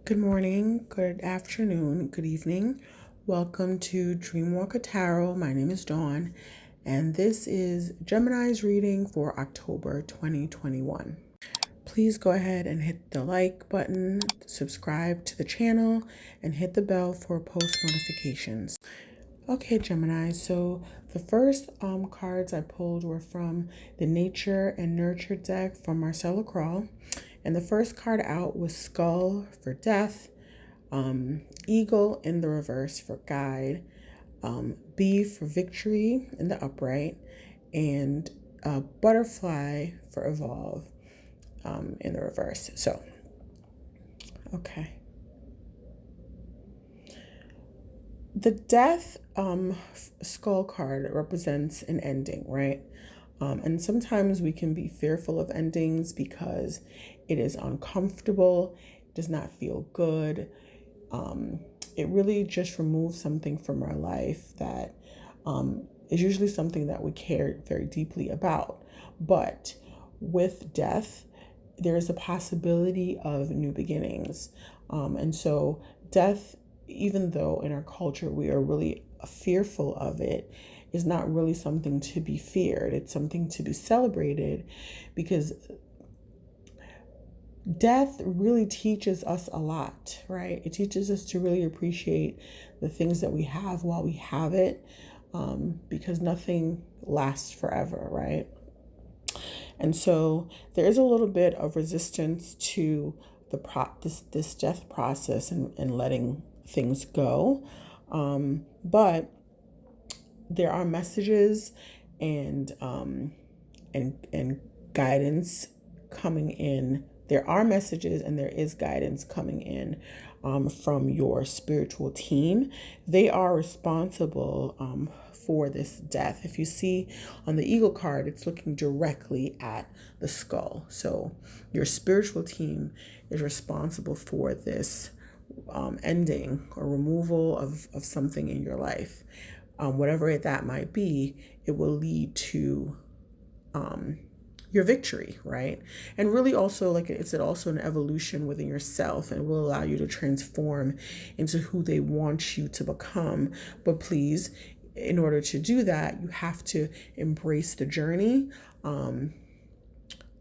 Good morning, good afternoon, good evening. Welcome to Dreamwalker Tarot. My name is Dawn, and this is Gemini's reading for October 2021. Please go ahead and hit the like button, subscribe to the channel, and hit the bell for post notifications. Okay, Gemini, so the first cards I pulled were from the Nature and Nurture deck from Marcella Crawl. And the first card out was Skull for Death, Eagle in the reverse for Guide, Bee for Victory in the upright, and Butterfly for Evolve in the reverse. So, okay. The Death skull card represents an ending, right? And sometimes we can be fearful of endings because it is uncomfortable, does not feel good. It really just removes something from our life that is usually something that we care very deeply about. But with death, there is a possibility of new beginnings. And so death, even though in our culture we are really fearful of it, is not really something to be feared. It's something to be celebrated, because death really teaches us a lot, right? It teaches us to really appreciate the things that we have while we have it, because nothing lasts forever, right? And so there is a little bit of resistance to this death process and letting things go, but there are messages and guidance coming in. There are messages and there is guidance coming in from your spiritual team. They are responsible for this death. If you see on the Eagle card, it's looking directly at the skull. So your spiritual team is responsible for this ending or removal of something in your life. Whatever that might be, it will lead to your victory, right? And really also, like, it's also an evolution within yourself, and will allow you to transform into who they want you to become. But please, in order to do that, you have to embrace the journey,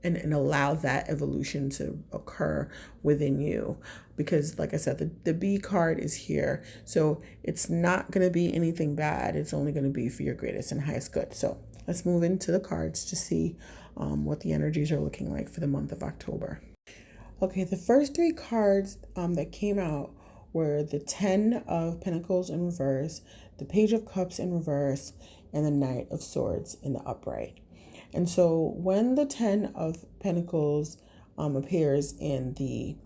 and allow that evolution to occur within you. Because like I said, the B card is here. So it's not going to be anything bad. It's only going to be for your greatest and highest good. So let's move into the cards to see what the energies are looking like for the month of October. Okay, the first three cards that came out were the 10 of Pentacles in reverse, the Page of Cups in reverse, and the Knight of Swords in the upright. And so when the 10 of Pentacles appears in the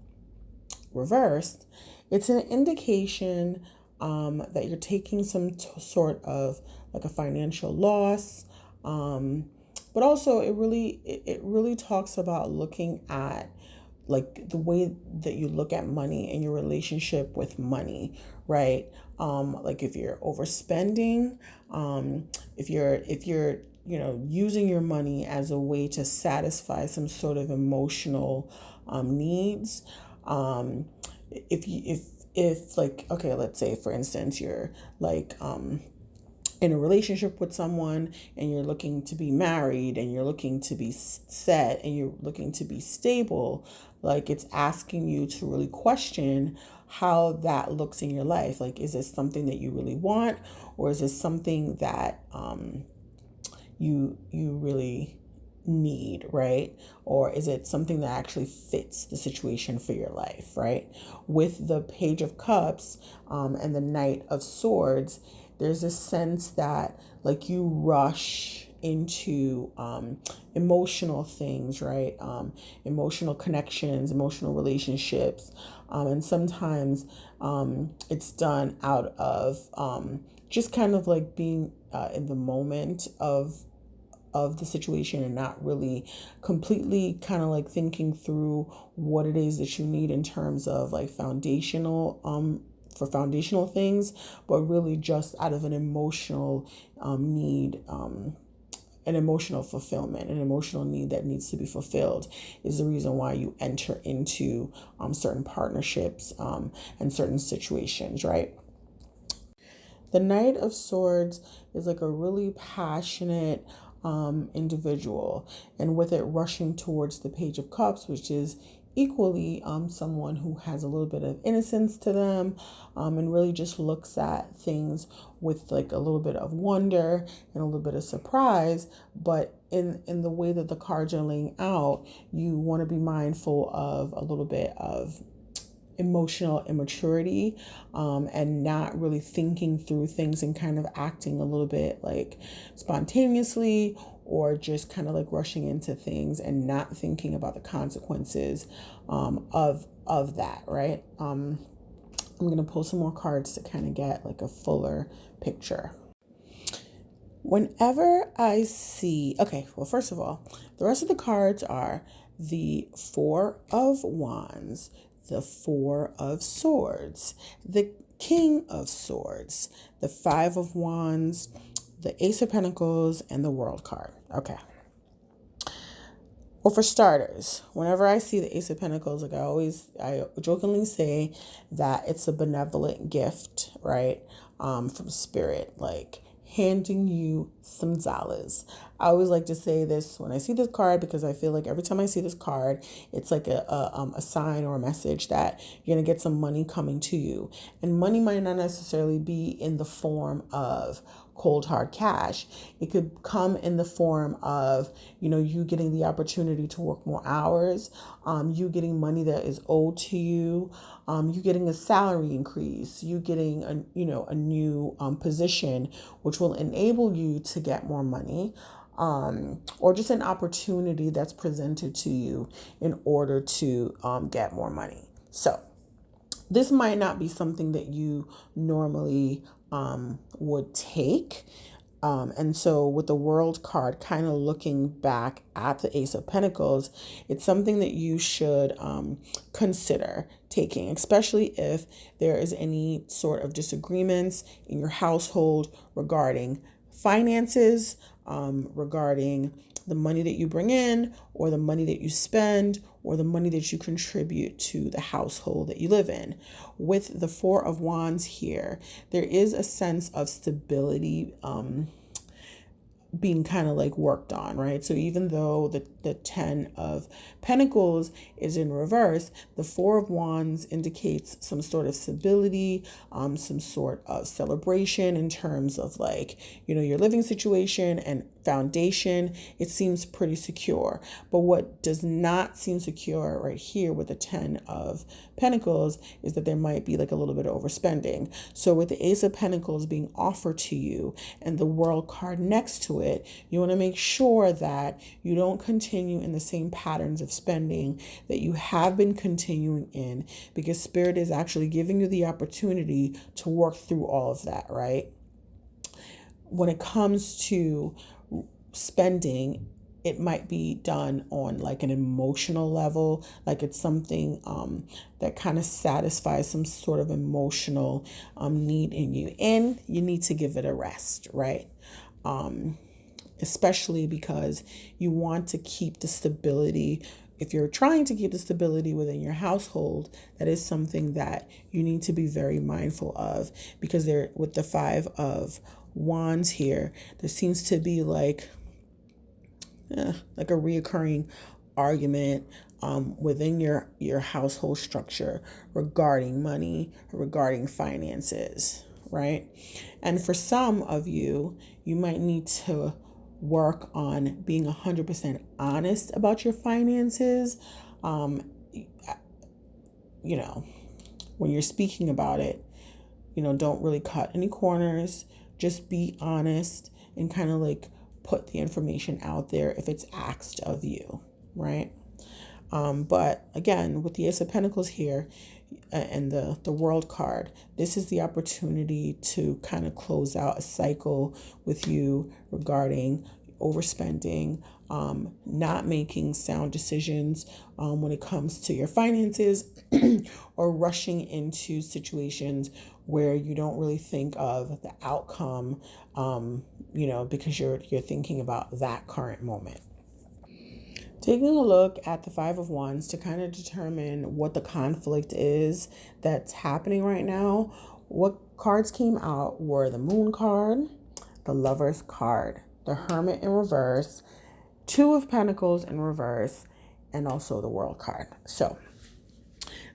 reverse, it's an indication that you're taking some sort of like a financial loss. But also it really talks about looking at like the way that you look at money and your relationship with money, right? Like if you're overspending, if you're using your money as a way to satisfy some sort of emotional needs. If like, okay, let's say for instance, you're like in a relationship with someone and you're looking to be married and you're looking to be set and you're looking to be stable, like it's asking you to really question how that looks in your life. Like, is this something that you really want, or is this something that you really need, right? Or is it something that actually fits the situation for your life, right? With the Page of Cups and the Knight of Swords, there's a sense that like you rush into emotional things, right? Emotional connections, emotional relationships. And sometimes it's done out of just kind of like being in the moment of the situation and not really completely kind of like thinking through what it is that you need in terms of like foundational things, but really just out of an emotional need an emotional fulfillment, an emotional need that needs to be fulfilled is the reason why you enter into certain partnerships and certain situations, right? The Knight of Swords is like a really passionate individual, and with it rushing towards the Page of Cups, which is equally someone who has a little bit of innocence to them, and really just looks at things with like a little bit of wonder and a little bit of surprise. But in the way that the cards are laying out, you want to be mindful of a little bit of emotional immaturity, and not really thinking through things and kind of acting a little bit like spontaneously, or just kind of like rushing into things and not thinking about the consequences of that, right? I'm going to pull some more cards to kind of get like a fuller picture. Whenever I see, okay, well, first of all, the rest of the cards are the Four of Wands, the Four of Swords, the King of Swords, the Five of Wands, the Ace of Pentacles, and the World card. Okay. Well, for starters, whenever I see the Ace of Pentacles, like I jokingly say that it's a benevolent gift, right? From Spirit, like handing you some dollars. I always like to say this when I see this card, because I feel like every time I see this card, it's like a sign or a message that you're going to get some money coming to you. And money might not necessarily be in the form of cold hard cash. It could come in the form of, you getting the opportunity to work more hours, you getting money that is owed to you, you getting a salary increase, you getting a new position, which will enable you to get more money, or just an opportunity that's presented to you in order to get more money. So this might not be something that you normally would take. And so with the World card, kind of looking back at the Ace of Pentacles, it's something that you should consider taking, especially if there is any sort of disagreements in your household regarding finances, regarding the money that you bring in, or the money that you spend, or the money that you contribute to the household that you live in. With the Four of Wands here, there is a sense of stability being kind of like worked on, right? So even though the Ten of Pentacles is in reverse, the Four of Wands indicates some sort of stability, some sort of celebration in terms of like, your living situation and foundation. It seems pretty secure. But what does not seem secure right here with the Ten of Pentacles is that there might be like a little bit of overspending. So with the Ace of Pentacles being offered to you and the World card next to it, you want to make sure that you don't continue in the same patterns of spending that you have been continuing in, because Spirit is actually giving you the opportunity to work through all of that, right? When it comes to spending, it might be done on like an emotional level, like it's something that kind of satisfies some sort of emotional need in you, and you need to give it a rest, right? Especially because you want to keep the stability. If you're trying to keep the stability within your household, that is something that you need to be very mindful of, because there, with the Five of Wands here, there seems to be like a reoccurring argument within your household structure regarding money, regarding finances, right? And for some of you, you might need to work on being 100% honest about your finances. When you're speaking about it, don't really cut any corners. Just be honest and kind of like put the information out there if it's asked of you, right? But again, with the Ace of Pentacles here and the World card, this is the opportunity to kind of close out a cycle with you regarding overspending, not making sound decisions when it comes to your finances, or rushing into situations where you don't really think of the outcome, because you're thinking about that current moment. Taking a look at the Five of Wands to kind of determine what the conflict is that's happening right now, what cards came out were the Moon card, the Lover's card, the Hermit in reverse, Two of Pentacles in reverse, and also the World card. So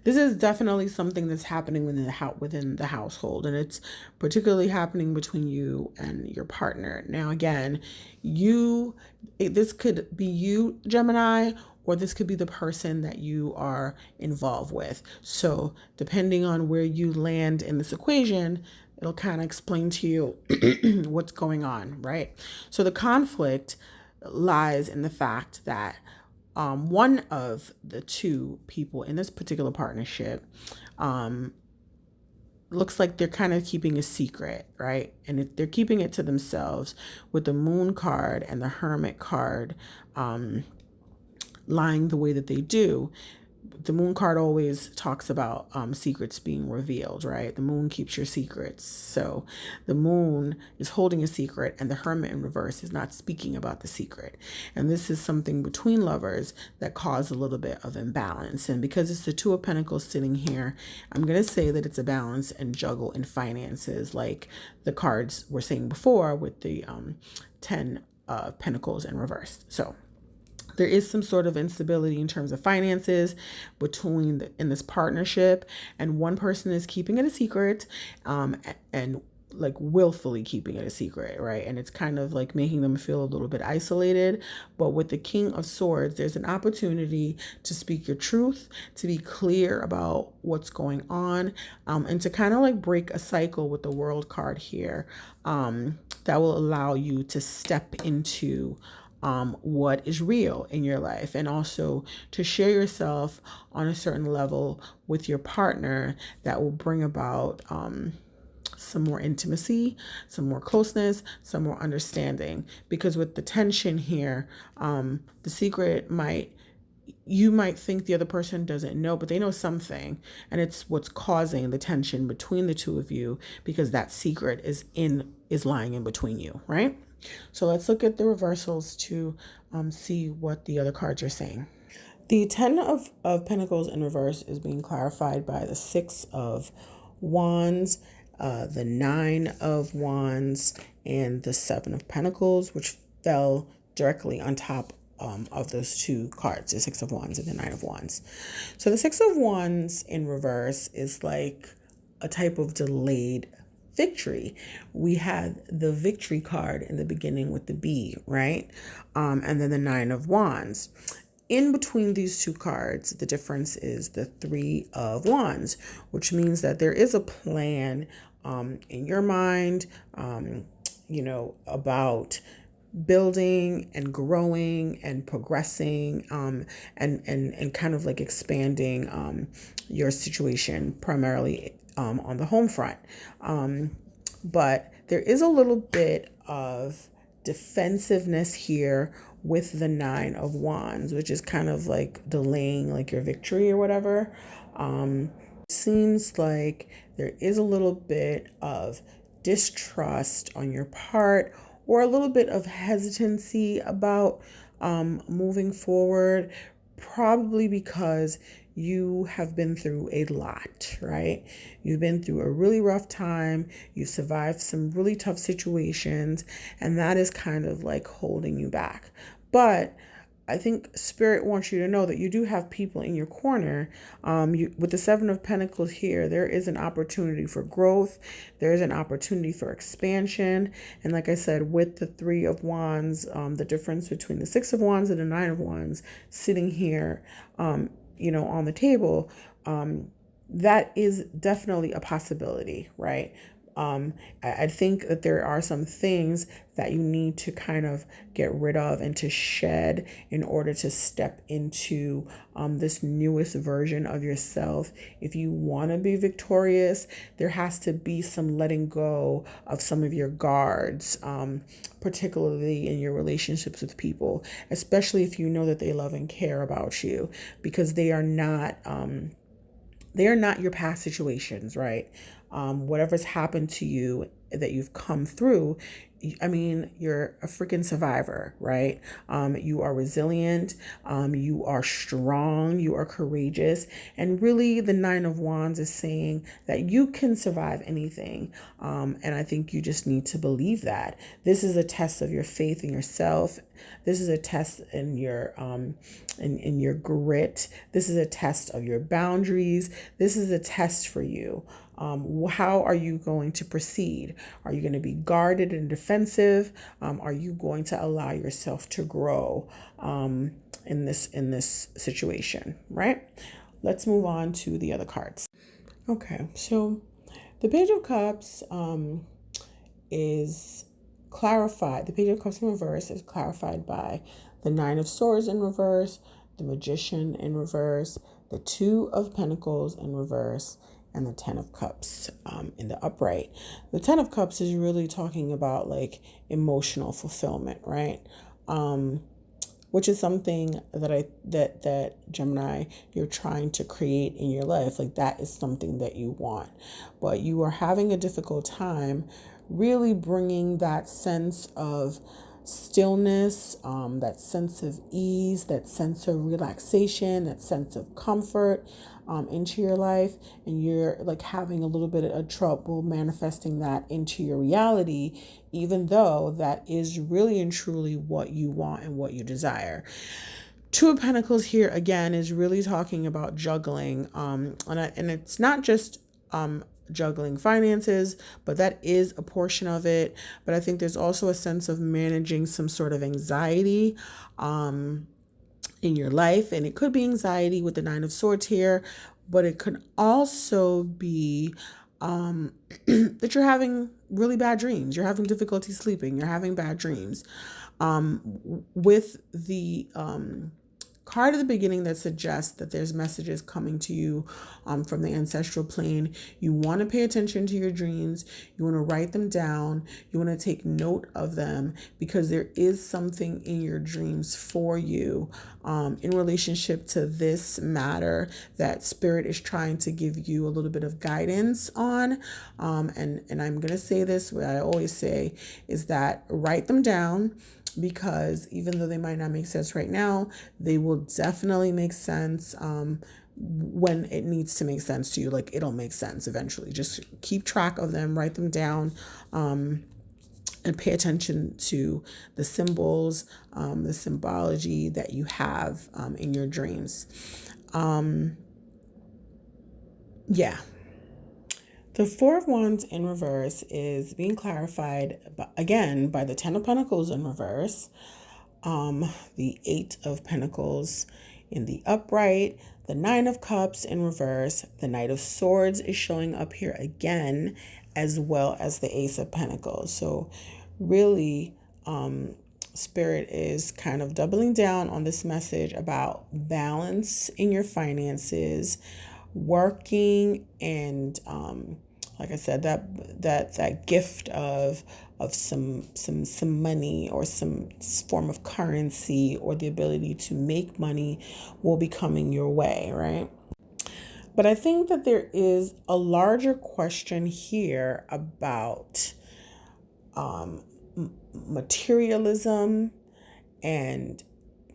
this is definitely something that's happening within the household, and it's particularly happening between you and your partner. Now, again, this could be you, Gemini, or this could be the person that you are involved with. So, depending on where you land in this equation, it'll kind of explain to you what's going on, right? So, the conflict lies in the fact that one of the two people in this particular partnership looks like they're kind of keeping a secret, right? And they're keeping it to themselves, with the Moon card and the Hermit card lying the way that they do. The Moon card always talks about secrets being revealed, right? The Moon keeps your secrets. So the Moon is holding a secret, and the Hermit in reverse is not speaking about the secret. And this is something between lovers that caused a little bit of imbalance. And because it's the Two of Pentacles sitting here, I'm going to say that it's a balance and juggle in finances, like the cards were saying before with the 10 of Pentacles in reverse. So there is some sort of instability in terms of finances in this partnership, and one person is keeping it a secret, and like willfully keeping it a secret, right? And it's kind of like making them feel a little bit isolated. But with the King of Swords, there's an opportunity to speak your truth, to be clear about what's going on, and to kind of like break a cycle with the World card here, that will allow you to step into what is real in your life, and also to share yourself on a certain level with your partner that will bring about some more intimacy, some more closeness, some more understanding. Because with the tension here, the secret you might think the other person doesn't know, but they know something, and it's what's causing the tension between the two of you, because that secret is lying in between you, right? So let's look at the reversals to see what the other cards are saying. The 10 of Pentacles in reverse is being clarified by the 6 of Wands, the 9 of Wands, and the 7 of Pentacles, which fell directly on top of those two cards, the 6 of Wands and the 9 of Wands. So the 6 of Wands in reverse is like a type of delayed victory. We had the Victory card in the beginning with the B, right? And then the 9 of Wands. In between these two cards, the difference is the 3 of Wands, which means that there is a plan in your mind, about building and growing and progressing, and kind of like expanding your situation, primarily on the home front. But there is a little bit of defensiveness here with the 9 of Wands, which is kind of like delaying like your victory or whatever. Seems like there is a little bit of distrust on your part, or a little bit of hesitancy about moving forward, probably because you have been through a lot, right? You've been through a really rough time. You survived some really tough situations, and that is kind of like holding you back. But I think Spirit wants you to know that you do have people in your corner. With the 7 of Pentacles here, there is an opportunity for growth. There is an opportunity for expansion. And like I said, with the 3 of Wands, the difference between the 6 of Wands and the 9 of Wands sitting here, on the table, that is definitely a possibility, right? I think that there are some things that you need to kind of get rid of and to shed in order to step into this newest version of yourself. If you want to be victorious, there has to be some letting go of some of your guards, particularly in your relationships with people, especially if you know that they love and care about you, because they are not your past situations, right? Whatever's happened to you that you've come through, I mean, you're a freaking survivor, right? You are resilient, you are strong, you are courageous. And really, the Nine of Wands is saying that you can survive anything. And I think you just need to believe that. This is a test of your faith in yourself. This is a test in your in your grit. This is a test of your boundaries. This is a test for you. How are you going to proceed? Are you going to be guarded and defensive? Are you going to allow yourself to grow in this situation, right? Let's move on to the other cards. Okay, so the Page of Cups is clarified. The Page of Cups in reverse is clarified by the Nine of Swords in reverse, the Magician in reverse, the Two of Pentacles in reverse, and the Ten of Cups in the upright. The Ten of Cups is really talking about like emotional fulfillment, right? Which is something that Gemini, you're trying to create in your life. Like that is something that you want, but you are having a difficult time really bringing that sense of stillness, that sense of ease, that sense of relaxation, that sense of comfort into your life. And you're like having a little bit of trouble manifesting that into your reality, even though that is really and truly what you want and what you desire. Two of Pentacles here again is really talking about juggling, and it's not just juggling finances, but that is a portion of it. But I think there's also a sense of managing some sort of anxiety in your life, and it could be anxiety with the Nine of Swords here, but it could also be that you're having really bad dreams. You're having difficulty sleeping. You're having bad dreams. With the card at the beginning that suggests that there's messages coming to you from the ancestral plane. You want to pay attention to your dreams. You want to write them down. You want to take note of them, because there is something in your dreams for you in relationship to this matter that Spirit is trying to give you a little bit of guidance on. And I'm going to say this, what I always say is that write them down, because even though they might not make sense right now, they will definitely make sense when it needs to make sense to you. Like it'll make sense eventually. Just keep track of them, write them down, and pay attention to the symbols, the symbology that you have in your dreams. Yeah. The Four of Wands in reverse is being clarified again by the Ten of Pentacles in reverse, the Eight of Pentacles in the upright, the Nine of Cups in reverse, the Knight of Swords is showing up here again, as well as the Ace of Pentacles. So really, Spirit is kind of doubling down on this message about balance in your finances, working, and like I said, that gift of some money or some form of currency or the ability to make money will be coming your way, right? But I think that there is a larger question here about materialism and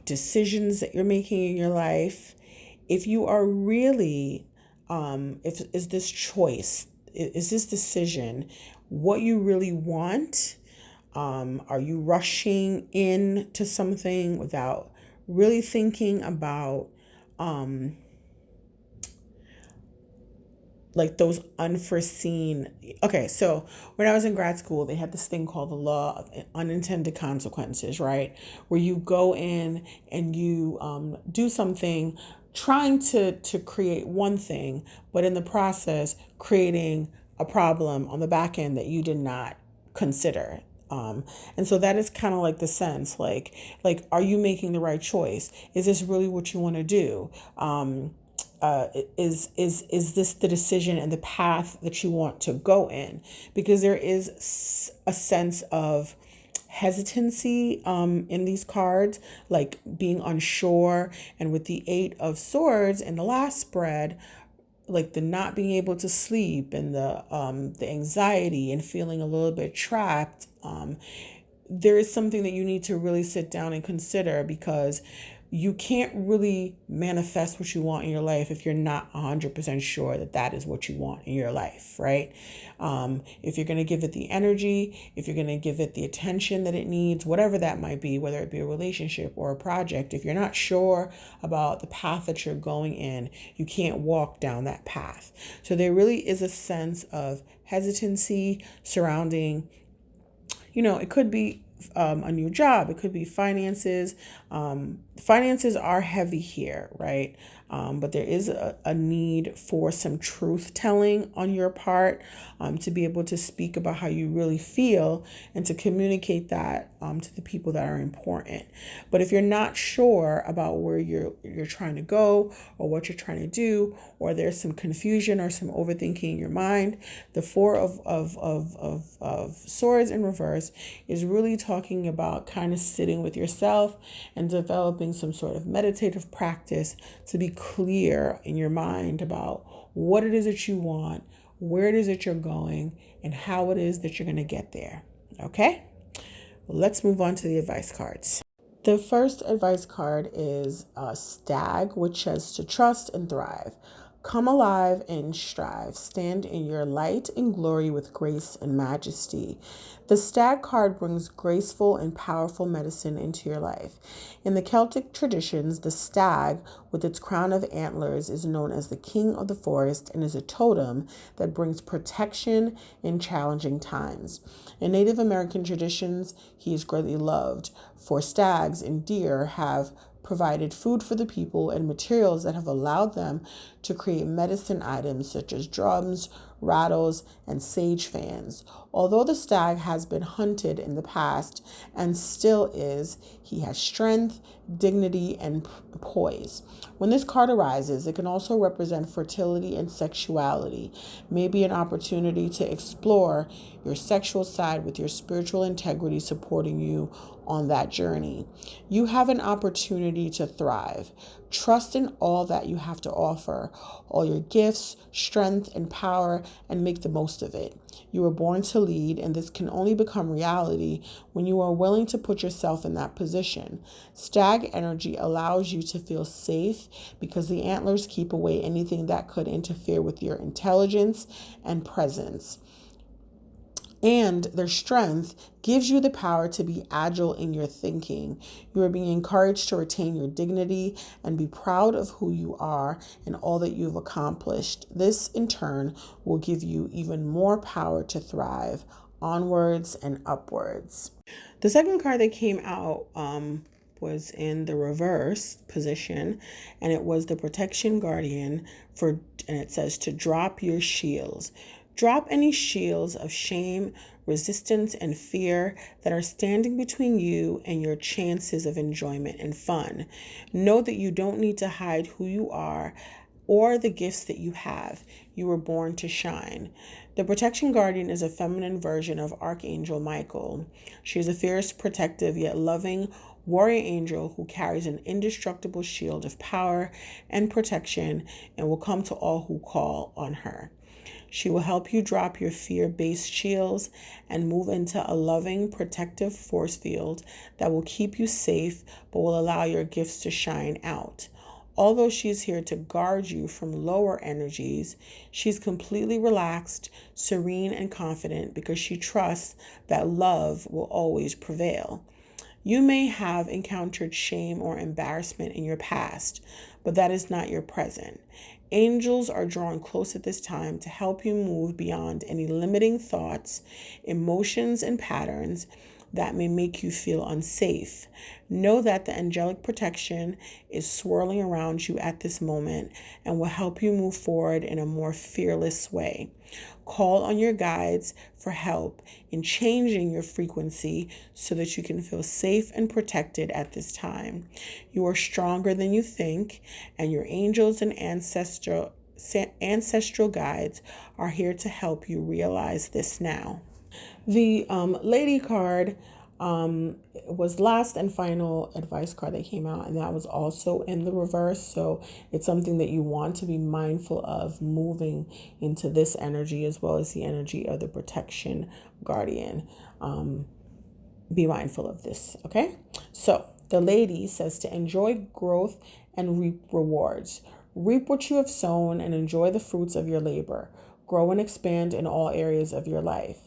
decisions that you're making in your life. If you are really, is this choice, is this decision what you really want? Are you rushing into something without really thinking about like those unforeseen. Okay, so when I was in grad school, they had this thing called the Law of Unintended Consequences, right? Where you go in and you do something trying to create one thing, but in the process creating a problem on the back end that you did not consider. And so that is kind of like the sense, are you making the right choice? Is this really what you want to do? Is this the decision and the path that you want to go in? Because there is a sense of hesitancy in these cards, like being unsure. And with the 8 of Swords in the last spread, like the not being able to sleep and the anxiety and feeling a little bit trapped, there is something that you need to really sit down and consider, because you can't really manifest what you want in your life if you're not 100% sure that that is what you want in your life, right? If you're going to give it the energy, if you're going to give it the attention that it needs, whatever that might be, whether it be a relationship or a project, if you're not sure about the path that you're going in, you can't walk down that path. So there really is a sense of hesitancy surrounding, it could be a new job. It could be finances. Finances are heavy here, right? But there is a need for some truth telling on your part, to be able to speak about how you really feel and to communicate that to the people that are important. But if you're not sure about where you're trying to go or what you're trying to do, or there's some confusion or some overthinking in your mind, the 4 of Swords in reverse is really talking about kind of sitting with yourself and developing some sort of meditative practice to be clear in your mind about what it is that you want, where it is that you're going, and how it is that you're going to get there. Okay? Well, let's move on to the advice cards. The first advice card is Stag, which says to trust and thrive. Come alive and strive. Stand in your light and glory with grace and majesty. The Stag card brings graceful and powerful medicine into your life. In the Celtic traditions, the stag, with its crown of antlers, is known as the king of the forest and is a totem that brings protection in challenging times. In Native American traditions, he is greatly loved, for stags and deer have provided food for the people and materials that have allowed them to create medicine items such as drums, rattles, and sage fans. Although the stag has been hunted in the past and still is, he has strength, dignity, and poise. When this card arises, it can also represent fertility and sexuality, maybe an opportunity to explore your sexual side with your spiritual integrity supporting you on that journey. You have an opportunity to thrive. Trust in all that you have to offer, all your gifts, strength, and power, and make the most of it. You were born to lead, and this can only become reality when you are willing to put yourself in that position. Stag energy allows you to feel safe because the antlers keep away anything that could interfere with your intelligence and presence. And their strength gives you the power to be agile in your thinking. You are being encouraged to retain your dignity and be proud of who you are and all that you've accomplished. This, in turn, will give you even more power to thrive onwards and upwards. The second card that came out was in the reverse position, and it was the Protection Guardian, and it says to drop your shields. Drop any shields of shame, resistance, and fear that are standing between you and your chances of enjoyment and fun. Know that you don't need to hide who you are or the gifts that you have. You were born to shine. The Protection Guardian is a feminine version of Archangel Michael. She is a fierce, protective, yet loving warrior angel who carries an indestructible shield of power and protection and will come to all who call on her. She will help you drop your fear-based shields and move into a loving, protective force field that will keep you safe but will allow your gifts to shine out. Although she's here to guard you from lower energies, she's completely relaxed, serene, and confident because she trusts that love will always prevail. You may have encountered shame or embarrassment in your past, but that is not your present. Angels are drawn close at this time to help you move beyond any limiting thoughts, emotions, and patterns. that may make you feel unsafe. Know that the angelic protection is swirling around you at this moment and will help you move forward in a more fearless way. Call on your guides for help in changing your frequency so that you can feel safe and protected at this time. You are stronger than you think, and your angels and ancestral guides are here to help you realize this now. The Lady card was last and final advice card that came out, and that was also in the reverse. So it's something that you want to be mindful of moving into this energy, as well as the energy of the protection guardian. Be mindful of this, okay? So the Lady says to enjoy growth and reap rewards. Reap what you have sown and enjoy the fruits of your labor. Grow and expand in all areas of your life.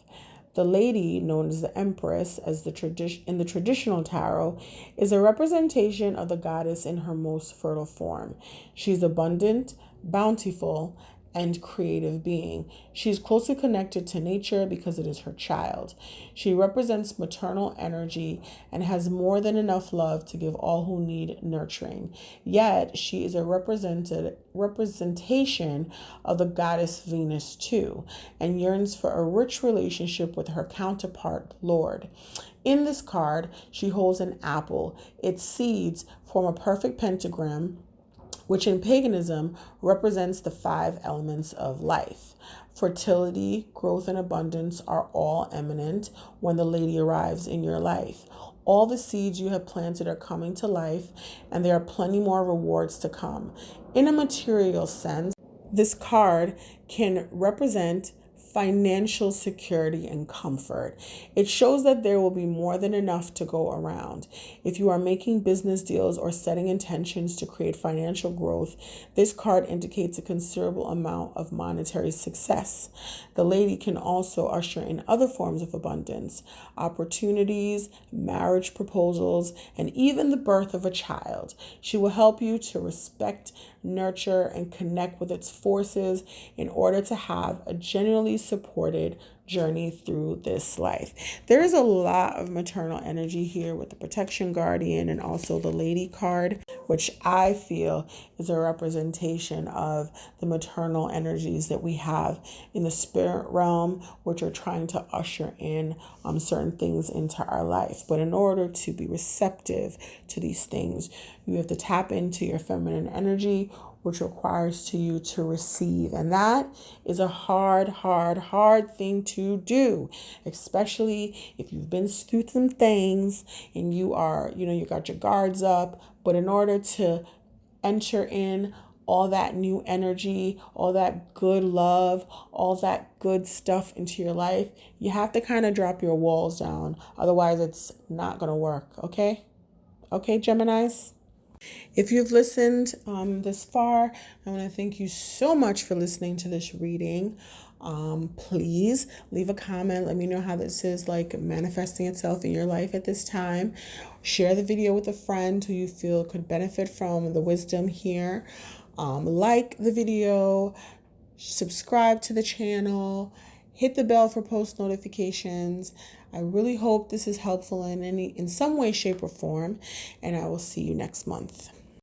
The Lady, known as the Empress in the traditional tarot, is a representation of the goddess in her most fertile form. She's abundant, bountiful, and creative being. She's closely connected to nature because it is her child. She represents maternal energy and has more than enough love to give all who need nurturing. Yet she is a representation of the goddess Venus too, and yearns for a rich relationship with her counterpart, Lord. In this card, she holds an apple. Its seeds form a perfect pentagram, which in paganism represents the 5 elements of life. Fertility, growth, and abundance are all imminent when the Lady arrives in your life. All the seeds you have planted are coming to life, and there are plenty more rewards to come. In a material sense, this card can represent financial security and comfort. It shows that there will be more than enough to go around. If you are making business deals or setting intentions to create financial growth, this card indicates a considerable amount of monetary success. The Lady can also usher in other forms of abundance, opportunities, marriage proposals, and even the birth of a child. She will help you to respect, nurture, and connect with its forces in order to have a genuinely supported journey through this life. There is a lot of maternal energy here with the protection guardian and also the Lady card, which I feel is a representation of the maternal energies that we have in the spirit realm, which are trying to usher in certain things into our life. But in order to be receptive to these things, you have to tap into your feminine energy, which requires to you to receive. And that is a hard thing to do, especially if you've been through some things and you are, you got your guards up. But in order to enter in all that new energy, all that good love, all that good stuff into your life, you have to kind of drop your walls down. Otherwise, it's not going to work. Okay? Okay, Geminis? If you've listened this far, I want to thank you so much for listening to this reading. Please leave a comment. Let me know how this is manifesting itself in your life at this time. Share the video with a friend who you feel could benefit from the wisdom here. Like the video, subscribe to the channel, hit the bell for post notifications. I really hope this is helpful in some way, shape, or form, and I will see you next month.